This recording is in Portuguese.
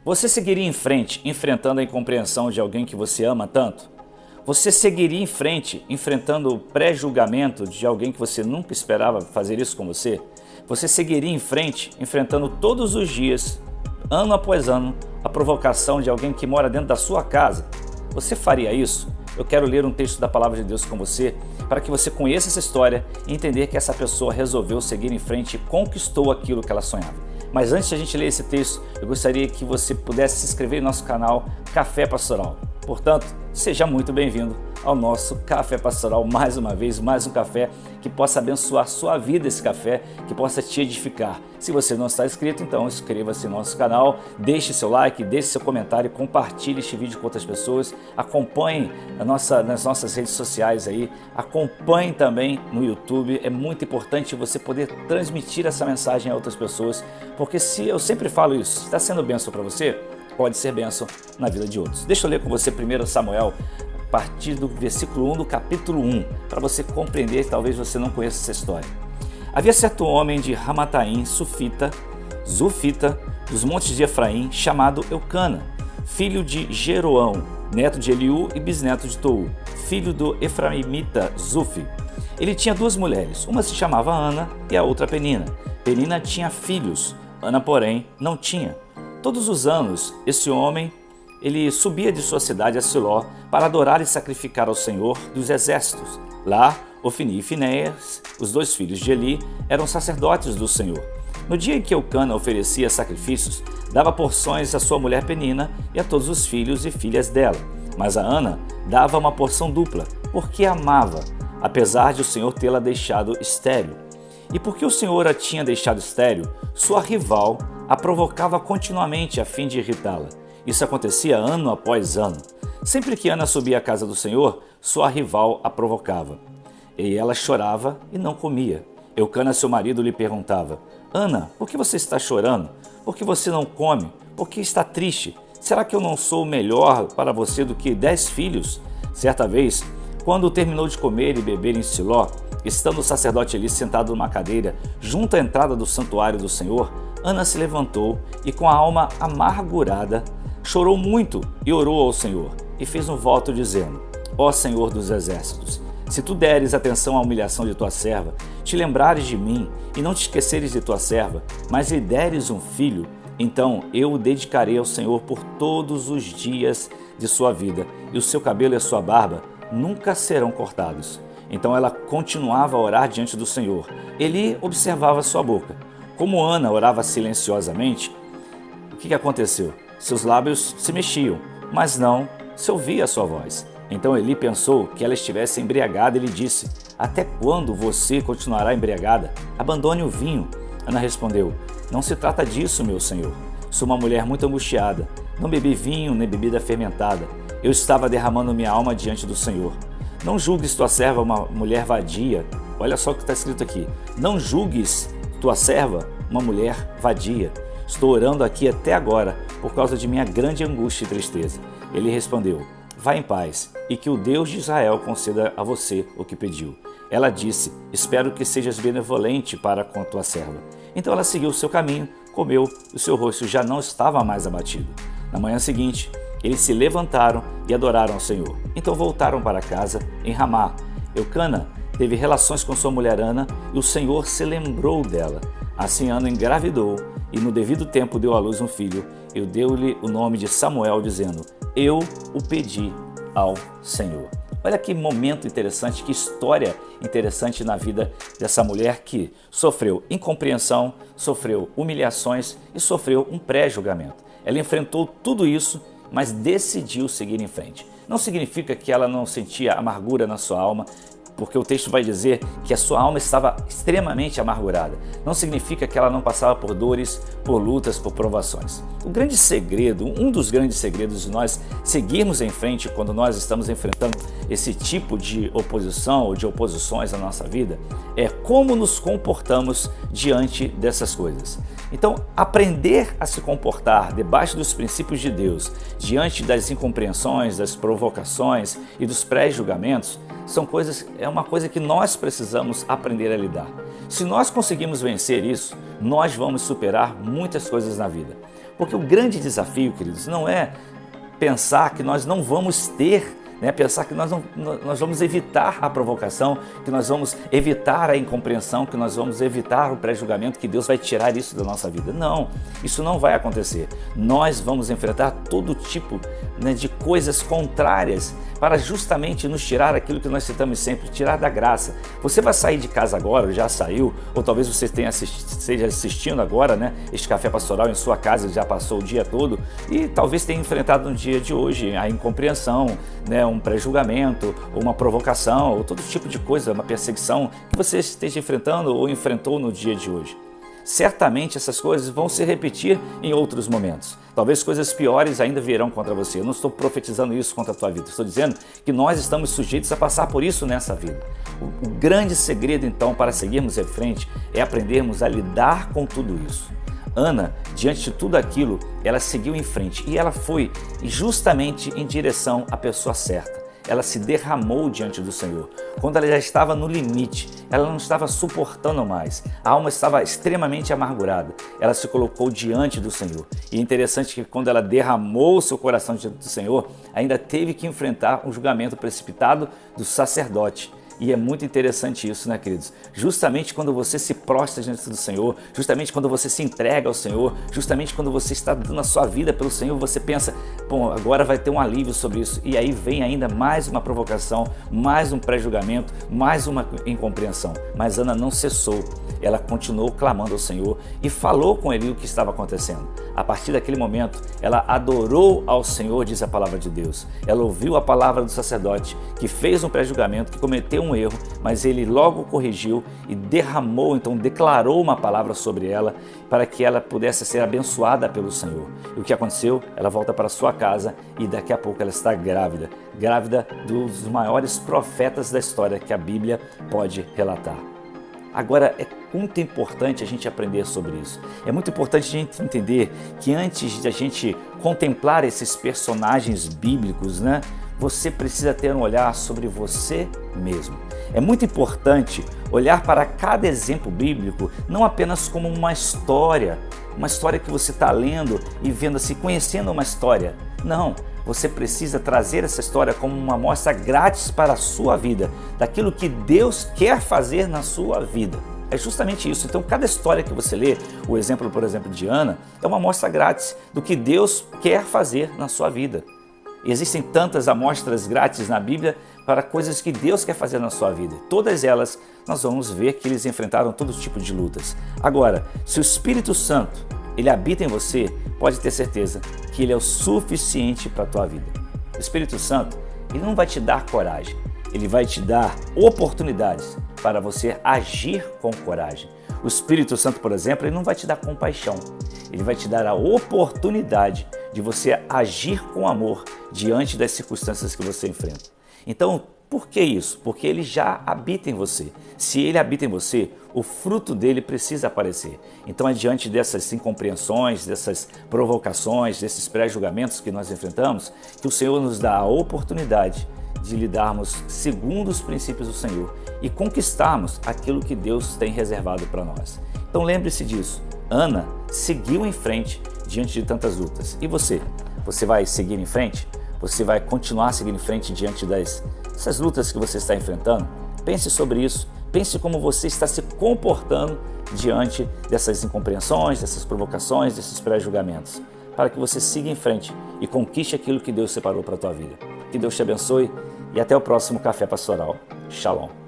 Você seguiria em frente enfrentando a incompreensão de alguém que você ama tanto? Você seguiria em frente enfrentando o pré-julgamento de alguém que você nunca esperava fazer isso com você? Você seguiria em frente enfrentando todos os dias, ano após ano, a provocação de alguém que mora dentro da sua casa? Você faria isso? Eu quero ler um texto da Palavra de Deus com você para que você conheça essa história e entender que essa pessoa resolveu seguir em frente e conquistou aquilo que ela sonhava. Mas antes de a gente ler esse texto, eu gostaria que você pudesse se inscrever em nosso canal Café Pastoral. Portanto, seja muito bem-vindo ao nosso Café Pastoral, mais uma vez, mais um café que possa abençoar sua vida, esse café que possa te edificar. Se você não está inscrito, então inscreva-se no nosso canal, deixe seu like, deixe seu comentário, compartilhe este vídeo com outras pessoas, acompanhe nas nossas redes sociais aí, acompanhe também no YouTube. É muito importante você poder transmitir essa mensagem a outras pessoas, porque se eu sempre falo isso, está sendo bênção para você, pode ser bênção na vida de outros. Deixa eu ler com você 1 Samuel, a partir do versículo 1 do capítulo 1, para você compreender, talvez você não conheça essa história. Havia certo homem de Ramataim, Zufita, dos montes de Efraim, chamado Eucana, filho de Jeroão, neto de Eliú e bisneto de Tou, filho do Efraimita Zufi. Ele tinha duas mulheres, uma se chamava Ana e a outra Penina. Penina tinha filhos, Ana, porém, não tinha. Todos os anos, esse homem ele subia de sua cidade a Siló para adorar e sacrificar ao Senhor dos exércitos. Lá, Ofni e Finéias, os dois filhos de Eli, eram sacerdotes do Senhor. No dia em que Eucana oferecia sacrifícios, dava porções à sua mulher Penina e a todos os filhos e filhas dela. Mas a Ana dava uma porção dupla, porque a amava, apesar de o Senhor tê-la deixado estéril. E porque o Senhor a tinha deixado estéril, sua rival a provocava continuamente a fim de irritá-la. Isso acontecia ano após ano. Sempre que Ana subia à casa do Senhor, sua rival a provocava. E ela chorava e não comia. Eucana, seu marido, lhe perguntava: Ana, por que você está chorando? Por que você não come? Por que está triste? Será que eu não sou melhor para você do que 10 filhos? Certa vez, quando terminou de comer e beber em Siló, estando o sacerdote Eli sentado numa cadeira junto à entrada do santuário do Senhor, Ana se levantou e, com a alma amargurada, chorou muito e orou ao Senhor, e fez um voto dizendo: Ó Senhor dos exércitos, se tu deres atenção à humilhação de tua serva, te lembrares de mim e não te esqueceres de tua serva, mas lhe deres um filho, então eu o dedicarei ao Senhor por todos os dias de sua vida, e o seu cabelo e a sua barba nunca serão cortados. Então ela continuava a orar diante do Senhor. Eli observava sua boca. Como Ana orava silenciosamente, o que aconteceu? Seus lábios se mexiam, mas não se ouvia a sua voz. Então Eli pensou que ela estivesse embriagada e lhe disse: Até quando você continuará embriagada? Abandone o vinho. Ana respondeu: Não se trata disso, meu senhor. Sou uma mulher muito angustiada. Não bebi vinho nem bebida fermentada. Eu estava derramando minha alma diante do Senhor. Não julgues tua serva uma mulher vadia. Olha só o que está escrito aqui. Não julgues tua serva uma mulher vadia. Estou orando aqui até agora por causa de minha grande angústia e tristeza. Ele respondeu: Vá em paz, e que o Deus de Israel conceda a você o que pediu. Ela disse: Espero que sejas benevolente para com a tua serva. Então ela seguiu o seu caminho, comeu, e o seu rosto já não estava mais abatido. Na manhã seguinte, eles se levantaram e adoraram ao Senhor. Então voltaram para casa em Ramá. Eucana teve relações com sua mulher Ana, e o Senhor se lembrou dela. Assim Ana engravidou, e no devido tempo deu à luz um filho, e deu-lhe o nome de Samuel, dizendo: Eu o pedi ao Senhor. Olha que momento interessante, que história interessante na vida dessa mulher que sofreu incompreensão, sofreu humilhações e sofreu um pré-julgamento. Ela enfrentou tudo isso, mas decidiu seguir em frente. Não significa que ela não sentia amargura na sua alma, porque o texto vai dizer que a sua alma estava extremamente amargurada. Não significa que ela não passava por dores, por lutas, por provações. O grande segredo, um dos grandes segredos de nós seguirmos em frente quando nós estamos enfrentando esse tipo de oposição ou de oposições na nossa vida, é como nos comportamos diante dessas coisas. Então, aprender a se comportar debaixo dos princípios de Deus, diante das incompreensões, das provocações e dos pré-julgamentos, é uma coisa que nós precisamos aprender a lidar. Se nós conseguimos vencer isso, nós vamos superar muitas coisas na vida. Porque o grande desafio, queridos, não é pensar que nós não vamos ter, pensar que nós vamos evitar a provocação, que nós vamos evitar a incompreensão, que nós vamos evitar o pré-julgamento, que Deus vai tirar isso da nossa vida. Não, isso não vai acontecer. Nós vamos enfrentar todo tipo de coisas contrárias para justamente nos tirar aquilo que nós citamos sempre, tirar da graça. Você vai sair de casa agora, já saiu, ou talvez você esteja assistindo agora, este café pastoral em sua casa, já passou o dia todo e talvez tenha enfrentado no dia de hoje a incompreensão, um pré-julgamento, ou uma provocação, ou todo tipo de coisa, uma perseguição que você esteja enfrentando ou enfrentou no dia de hoje. Certamente essas coisas vão se repetir em outros momentos. Talvez coisas piores ainda virão contra você. Eu não estou profetizando isso contra a tua vida. Estou dizendo que nós estamos sujeitos a passar por isso nessa vida. O grande segredo, então, para seguirmos em frente é aprendermos a lidar com tudo isso. Ana, diante de tudo aquilo, ela seguiu em frente e ela foi justamente em direção à pessoa certa. Ela se derramou diante do Senhor. Quando ela já estava no limite, ela não estava suportando mais. A alma estava extremamente amargurada. Ela se colocou diante do Senhor. E é interessante que quando ela derramou seu coração diante do Senhor, ainda teve que enfrentar um julgamento precipitado do sacerdote. E é muito interessante isso, queridos? Justamente quando você se prostra diante do Senhor, justamente quando você se entrega ao Senhor, justamente quando você está dando a sua vida pelo Senhor, você pensa, agora vai ter um alívio sobre isso. E aí vem ainda mais uma provocação, mais um pré-julgamento, mais uma incompreensão. Mas Ana não cessou, ela continuou clamando ao Senhor e falou com ele o que estava acontecendo. A partir daquele momento, ela adorou ao Senhor, diz a palavra de Deus. Ela ouviu a palavra do sacerdote, que fez um pré-julgamento, que cometeu um erro, mas ele logo corrigiu e derramou, então declarou uma palavra sobre ela para que ela pudesse ser abençoada pelo Senhor. E o que aconteceu? Ela volta para sua casa e daqui a pouco ela está grávida, grávida dos maiores profetas da história que a Bíblia pode relatar. Agora, é muito importante a gente aprender sobre isso. É muito importante a gente entender que antes de a gente contemplar esses personagens bíblicos, você precisa ter um olhar sobre você mesmo. É muito importante olhar para cada exemplo bíblico não apenas como uma história que você está lendo e vendo assim, conhecendo uma história. Não, você precisa trazer essa história como uma amostra grátis para a sua vida, daquilo que Deus quer fazer na sua vida. É justamente isso. Então, cada história que você lê, o exemplo, por exemplo, de Ana, é uma amostra grátis do que Deus quer fazer na sua vida. E existem tantas amostras grátis na Bíblia para coisas que Deus quer fazer na sua vida. Todas elas, nós vamos ver que eles enfrentaram todo tipo de lutas. Agora, se o Espírito Santo, ele habita em você, pode ter certeza que ele é o suficiente para a tua vida. O Espírito Santo, ele não vai te dar coragem, ele vai te dar oportunidades para você agir com coragem. O Espírito Santo, por exemplo, ele não vai te dar compaixão, ele vai te dar a oportunidade de você agir com amor diante das circunstâncias que você enfrenta. Então, por que isso? Porque ele já habita em você. Se ele habita em você, o fruto dele precisa aparecer. Então, diante dessas incompreensões, dessas provocações, desses pré-julgamentos que nós enfrentamos, que o Senhor nos dá a oportunidade de lidarmos segundo os princípios do Senhor e conquistarmos aquilo que Deus tem reservado para nós. Então lembre-se disso, Ana seguiu em frente diante de tantas lutas. E você? Você vai seguir em frente? Você vai continuar seguindo em frente diante dessas lutas que você está enfrentando? Pense sobre isso, pense como você está se comportando diante dessas incompreensões, dessas provocações, desses pré-julgamentos, para que você siga em frente e conquiste aquilo que Deus separou para a tua vida. Que Deus te abençoe e até o próximo Café Pastoral. Shalom.